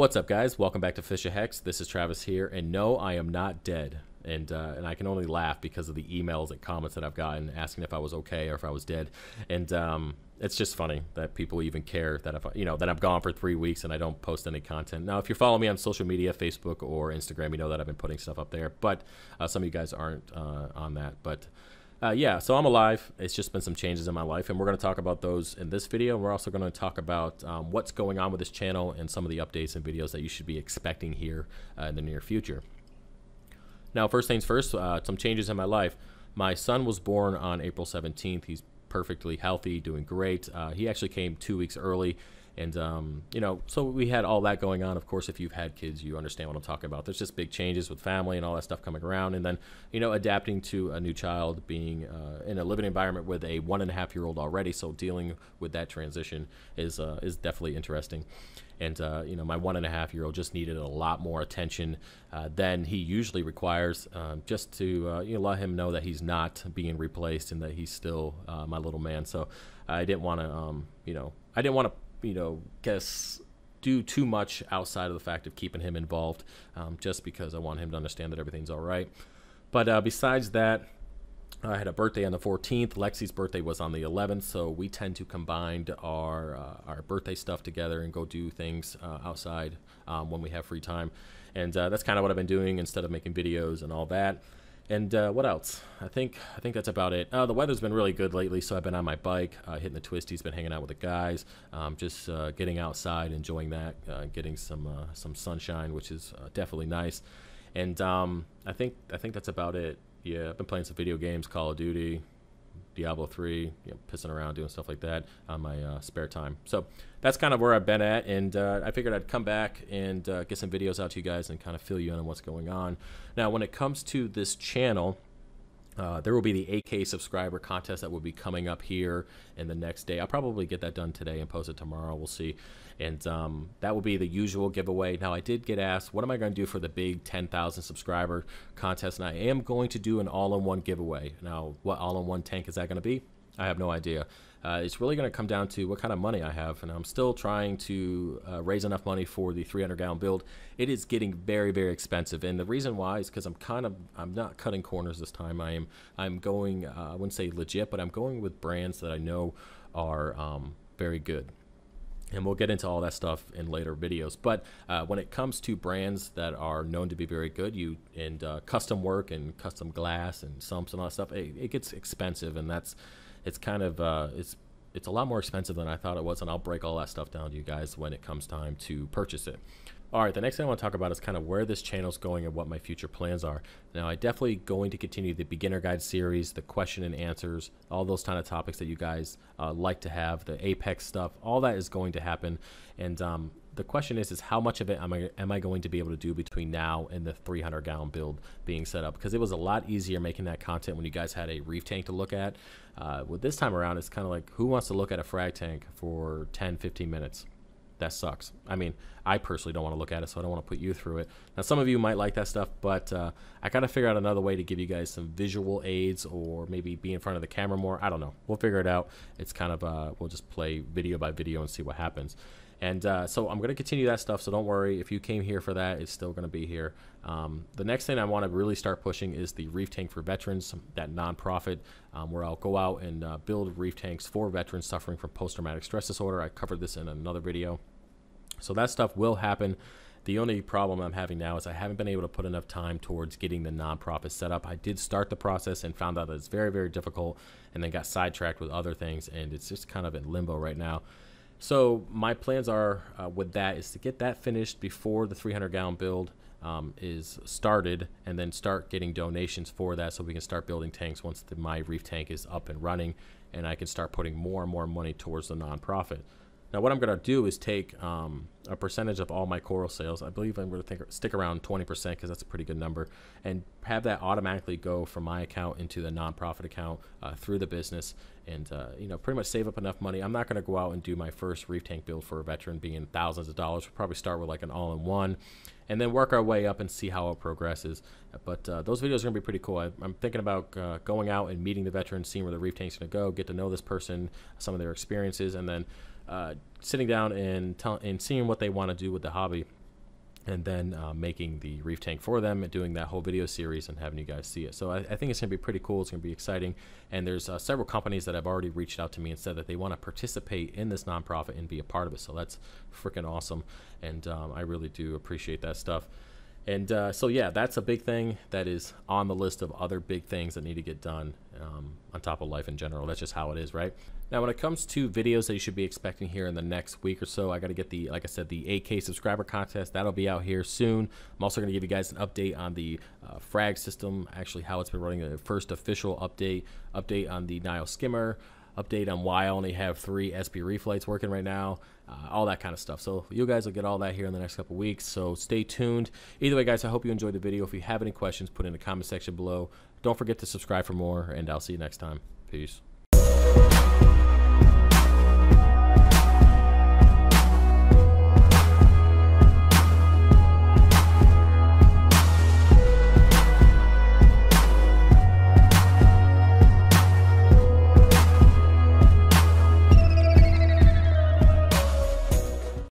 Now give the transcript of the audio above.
What's up, guys? Welcome back to Fisher Hex. This is Travis here, and no, I am not dead. And I can only laugh because of the emails and comments that I've gotten asking if I was okay or if I was dead. And it's just funny that people even care that that I'm gone for 3 weeks and I don't post any content. Now, if you're following me on social media, Facebook or Instagram, you know that I've been putting stuff up there. But some of you guys aren't on that. But yeah, so I'm alive. It's just been some changes in my life, and we're going to talk about those in this video. We're also going to talk about what's going on with this channel and some of the updates and videos that you should be expecting here in the near future. Now, first things first, some changes in my life. My son was born on April 17th. He's perfectly healthy, doing great. He actually came 2 weeks early. And, so we had all that going on. Of course, if you've had kids, you understand what I'm talking about. There's just big changes with family and all that stuff coming around. And then, adapting to a new child, being in a living environment with a 1.5-year-old already. So dealing with that transition is definitely interesting. And, my 1.5-year-old just needed a lot more attention than he usually requires, just to, let him know that he's not being replaced and that he's still my little man. So I didn't want to, do too much outside of the fact of keeping him involved, just because I want him to understand that everything's all right. But besides that, I had a birthday on the 14th. Lexi's birthday was on the 11th, so we tend to combine our birthday stuff together and go do things outside when we have free time. And that's kind of what I've been doing instead of making videos and all that. And what else? I think that's about it. The weather's been really good lately, so I've been on my bike, hitting the twisties, been hanging out with the guys, just getting outside, enjoying that, getting some sunshine, which is definitely nice. And I think that's about it. Yeah, I've been playing some video games, Call of Duty, Diablo 3, pissing around, doing stuff like that on my spare time. So that's kind of where I've been at, and I figured I'd come back and get some videos out to you guys and kind of fill you in on what's going on. Now, when it comes to this channel, there will be the 8K subscriber contest that will be coming up here in the next day. I'll probably get that done today and post it tomorrow. We'll see. And that will be the usual giveaway. Now, I did get asked, what am I going to do for the big 10,000 subscriber contest? And I am going to do an all-in-one giveaway. Now, what all-in-one tank is that going to be? I have no idea. It's really going to come down to what kind of money I have, and I'm still trying to raise enough money for the 300-gallon build. It is getting very, very expensive, and the reason why is because I'm not cutting corners this time. I'm going, I wouldn't say legit, but I'm going with brands that I know are very good. And we'll get into all that stuff in later videos. But when it comes to brands that are known to be very good, custom work and custom glass and sumps and all that stuff, it gets expensive, and it's kind of it's a lot more expensive than I thought it was, and I'll break all that stuff down to you guys when it comes time to purchase it. All right, the next thing I want to talk about is kind of where this channel is going and what my future plans are. Now, I definitely going to continue the beginner guide series, the question and answers, all those kind of topics that you guys like to have, the Apex stuff, all that is going to happen. And the question is how much of it am I going to be able to do between now and the 300-gallon build being set up? Because it was a lot easier making that content when you guys had a reef tank to look at. With this time around, it's kind of like, who wants to look at a frag tank for 10, 15 minutes? That sucks. I mean, I personally don't want to look at it, so I don't want to put you through it. Now, some of you might like that stuff, but I got to figure out another way to give you guys some visual aids, or maybe be in front of the camera more. I don't know. We'll figure it out. It's kind of, we'll just play video by video and see what happens. And so I'm going to continue that stuff, so don't worry. If you came here for that, it's still going to be here. The next thing I want to really start pushing is the Reef Tank for Veterans, that nonprofit, where I'll go out and build reef tanks for veterans suffering from post-traumatic stress disorder. I covered this in another video. So that stuff will happen. The only problem I'm having now is I haven't been able to put enough time towards getting the nonprofit set up. I did start the process and found out that it's very, very difficult, and then got sidetracked with other things, and it's just kind of in limbo right now. So my plans are with that is to get that finished before the 300-gallon build is started, and then start getting donations for that, so we can start building tanks once my reef tank is up and running, and I can start putting more and more money towards the nonprofit. Now, what I'm going to do is take a percentage of all my coral sales. I believe I'm going to stick around 20%, because that's a pretty good number, and have that automatically go from my account into the nonprofit account through the business, and pretty much save up enough money. I'm not going to go out and do my first reef tank build for a veteran being thousands of dollars. We'll probably start with like an all-in-one, and then work our way up and see how it progresses. But those videos are going to be pretty cool. I'm thinking about going out and meeting the veterans, seeing where the reef tank's going to go, get to know this person, some of their experiences, and then sitting down and seeing what they want to do with the hobby. and then making the reef tank for them and doing that whole video series and having you guys see it. So I think it's going to be pretty cool. It's going to be exciting. And there's several companies that have already reached out to me and said that they want to participate in this nonprofit and be a part of it. So that's freaking awesome. And I really do appreciate that stuff. And so, yeah, that's a big thing that is on the list of other big things that need to get done on top of life in general. That's just how it is, right? Now, when it comes to videos that you should be expecting here in the next week or so, I got to get the, like I said, the 8K subscriber contest. That'll be out here soon. I'm also going to give you guys an update on the frag system, actually how it's been running, the first official update on the Nile skimmer, update on why I only have 3 SP reef lights working right now, all that kind of stuff. So you guys will get all that here in the next couple weeks, so stay tuned. Either way, guys, I hope you enjoyed the video. If you have any questions, put in the comment section below. Don't forget to subscribe for more, and I'll see you next time. Peace.